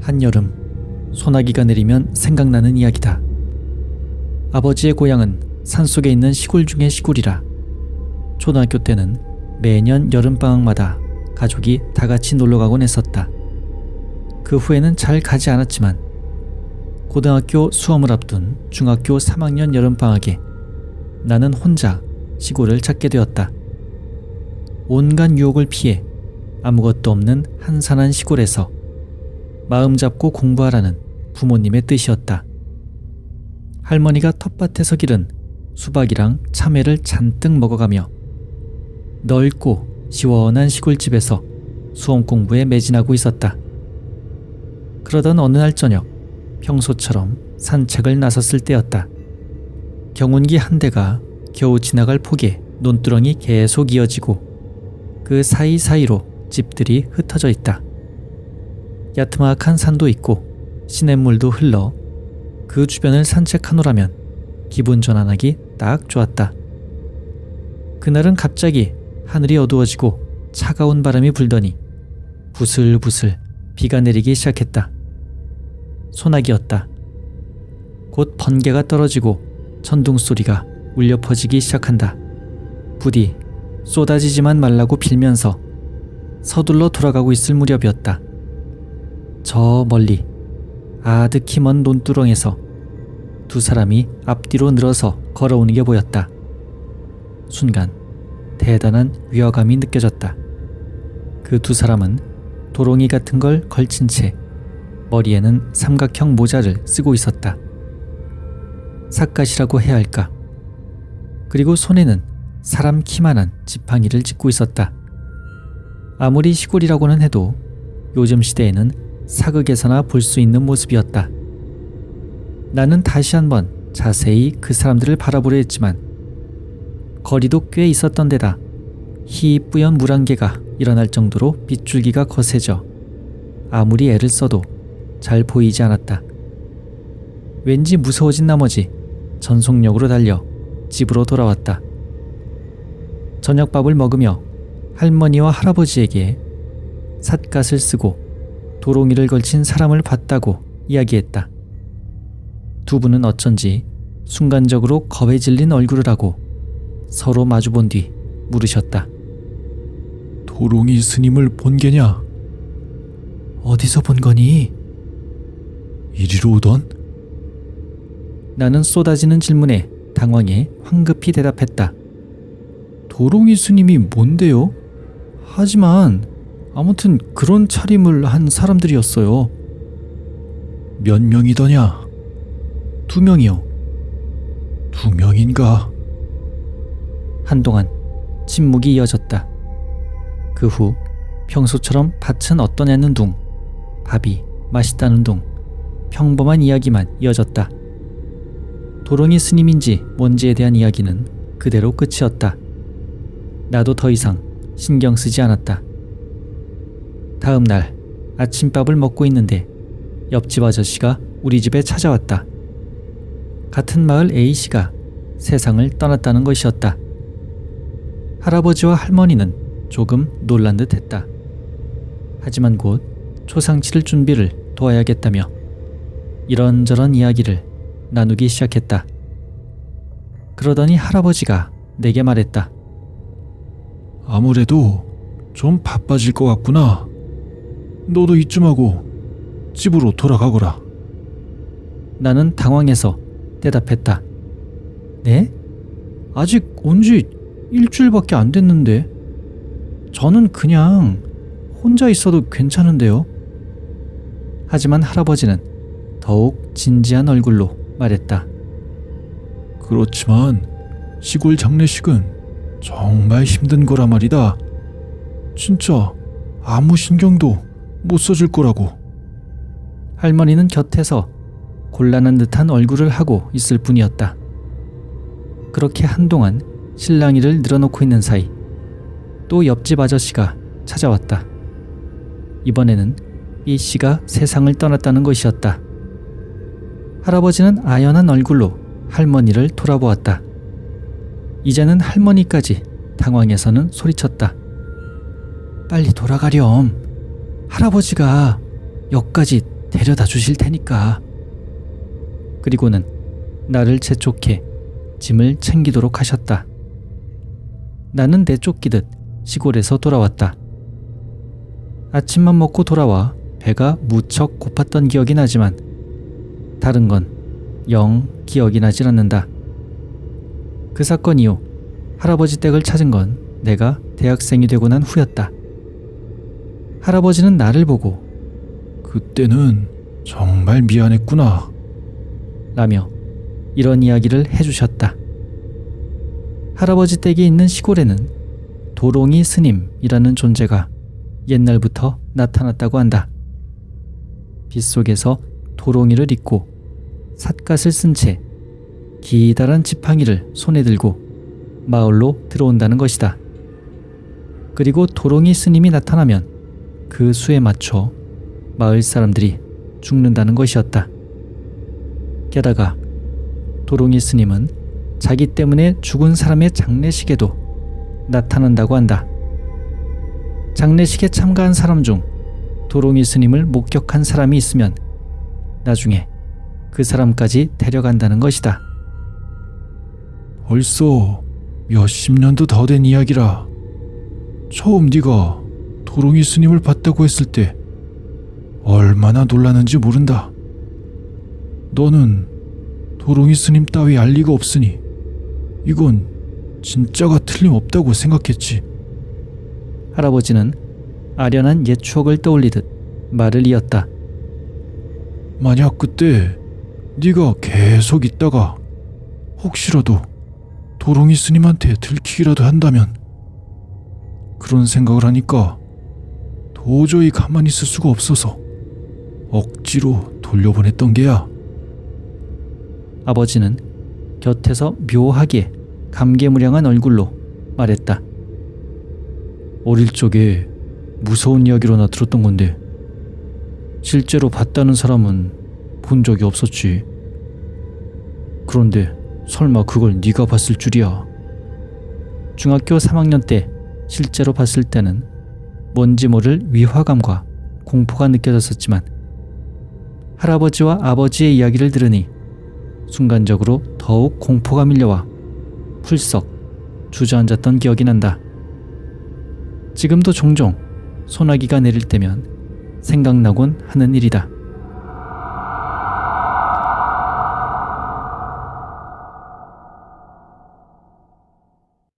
한여름, 소나기가 내리면 생각나는 이야기다. 아버지의 고향은 산속에 있는 시골 중의 시골이라 초등학교 때는 매년 여름방학마다 가족이 다 같이 놀러가곤 했었다. 그 후에는 잘 가지 않았지만 고등학교 수험을 앞둔 중학교 3학년 여름방학에 나는 혼자 시골을 찾게 되었다. 온갖 유혹을 피해 아무것도 없는 한산한 시골에서 마음 잡고 공부하라는 부모님의 뜻이었다. 할머니가 텃밭에서 기른 수박이랑 참외를 잔뜩 먹어가며 넓고 시원한 시골집에서 수험 공부에 매진하고 있었다. 그러던 어느 날 저녁, 평소처럼 산책을 나섰을 때였다. 경운기 한 대가 겨우 지나갈 폭에 논두렁이 계속 이어지고 그 사이사이로 집들이 흩어져 있다. 야트막한 산도 있고 시냇물도 흘러 그 주변을 산책하노라면 기분 전환하기 딱 좋았다. 그날은 갑자기 하늘이 어두워지고 차가운 바람이 불더니 부슬부슬 비가 내리기 시작했다. 소나기였다. 곧 번개가 떨어지고 천둥 소리가 울려 퍼지기 시작한다. 부디 쏟아지지만 말라고 빌면서 서둘러 돌아가고 있을 무렵이었다. 저 멀리 아득히 먼 논두렁에서 두 사람이 앞뒤로 늘어서 걸어오는 게 보였다. 순간 대단한 위화감이 느껴졌다. 그 두 사람은 도롱이 같은 걸 걸친 채 머리에는 삼각형 모자를 쓰고 있었다. 삿갓이라고 해야 할까? 그리고 손에는 사람 키만한 지팡이를 짚고 있었다. 아무리 시골이라고는 해도 요즘 시대에는 사극에서나 볼 수 있는 모습이었다. 나는 다시 한번 자세히 그 사람들을 바라보려 했지만 거리도 꽤 있었던 데다 희뿌연 물안개가 일어날 정도로 빗줄기가 거세져 아무리 애를 써도 잘 보이지 않았다. 왠지 무서워진 나머지 전속력으로 달려 집으로 돌아왔다. 저녁밥을 먹으며 할머니와 할아버지에게 삿갓을 쓰고 도롱이를 걸친 사람을 봤다고 이야기했다. 두 분은 어쩐지 순간적으로 겁에 질린 얼굴을 하고 서로 마주본 뒤 물으셨다. 도롱이 스님을 본 게냐? 어디서 본 거니? 이리로 오던? 나는 쏟아지는 질문에 당황해 황급히 대답했다. 도롱이 스님이 뭔데요? 하지만 아무튼 그런 차림을 한 사람들이었어요. 몇 명이더냐? 2명이요. 2명인가? 한동안 침묵이 이어졌다. 그 후 평소처럼 밭은 어떠냐는 둥, 밥이 맛있다는 둥, 평범한 이야기만 이어졌다. 도롱이 스님인지 뭔지에 대한 이야기는 그대로 끝이었다. 나도 더 이상 신경 쓰지 않았다. 다음 날 아침밥을 먹고 있는데 옆집 아저씨가 우리 집에 찾아왔다. 같은 마을 A씨가 세상을 떠났다는 것이었다. 할아버지와 할머니는 조금 놀란 듯 했다. 하지만 곧 초상치를 준비를 도와야겠다며 이런저런 이야기를 나누기 시작했다. 그러더니 할아버지가 내게 말했다. 아무래도 좀 바빠질 것 같구나. 너도 이쯤하고 집으로 돌아가거라. 나는 당황해서 대답했다. 네? 아직 온지 일주일밖에 안 됐는데 저는 그냥 혼자 있어도 괜찮은데요. 하지만 할아버지는 더욱 진지한 얼굴로 말했다. 그렇지만 시골 장례식은 정말 힘든 거라 말이다. 진짜 아무 신경도 못 써줄 거라고. 할머니는 곁에서 곤란한 듯한 얼굴을 하고 있을 뿐이었다. 그렇게 한동안 실랑이를 늘어놓고 있는 사이 또 옆집 아저씨가 찾아왔다. 이번에는 B씨가 세상을 떠났다는 것이었다. 할아버지는 아연한 얼굴로 할머니를 돌아보았다. 이제는 할머니까지 당황해서는 소리쳤다. 빨리 돌아가렴. 할아버지가 역까지 데려다 주실 테니까. 그리고는 나를 재촉해 짐을 챙기도록 하셨다. 나는 내쫓기듯 시골에서 돌아왔다. 아침만 먹고 돌아와 배가 무척 고팠던 기억이 나지만 다른 건 영 기억이 나질 않는다. 그 사건 이후 할아버지 댁을 찾은 건 내가 대학생이 되고 난 후였다. 할아버지는 나를 보고 그때는 정말 미안했구나. 라며 이런 이야기를 해주셨다. 할아버지 댁이 있는 시골에는 도롱이 스님이라는 존재가 옛날부터 나타났다고 한다. 빗속에서 도롱이를 입고 삿갓을 쓴 채 기다란 지팡이를 손에 들고 마을로 들어온다는 것이다. 그리고 도롱이 스님이 나타나면 그 수에 맞춰 마을 사람들이 죽는다는 것이었다. 게다가 도롱이 스님은 자기 때문에 죽은 사람의 장례식에도 나타난다고 한다. 장례식에 참가한 사람 중 도롱이 스님을 목격한 사람이 있으면 나중에 그 사람까지 데려간다는 것이다. 벌써 몇십 년도 더 된 이야기라. 처음 네가 도롱이 스님을 봤다고 했을 때 얼마나 놀랐는지 모른다. 너는 도롱이 스님 따위 알 리가 없으니 이건 진짜가 틀림없다고 생각했지. 할아버지는 아련한 옛 추억을 떠올리듯 말을 이었다. 만약 그때 네가 계속 있다가 혹시라도 도롱이 스님한테 들키기라도 한다면, 그런 생각을 하니까 도저히 가만히 있을 수가 없어서 억지로 돌려보냈던 게야. 아버지는 곁에서 묘하게 감개무량한 얼굴로 말했다. 어릴 적에 무서운 이야기로나 들었던 건데 실제로 봤다는 사람은 본 적이 없었지. 그런데 설마 그걸 네가 봤을 줄이야. 중학교 3학년 때 실제로 봤을 때는 뭔지 모를 위화감과 공포가 느껴졌었지만 할아버지와 아버지의 이야기를 들으니 순간적으로 더욱 공포가 밀려와 풀썩 주저앉았던 기억이 난다. 지금도 종종 소나기가 내릴 때면 생각나곤 하는 일이다.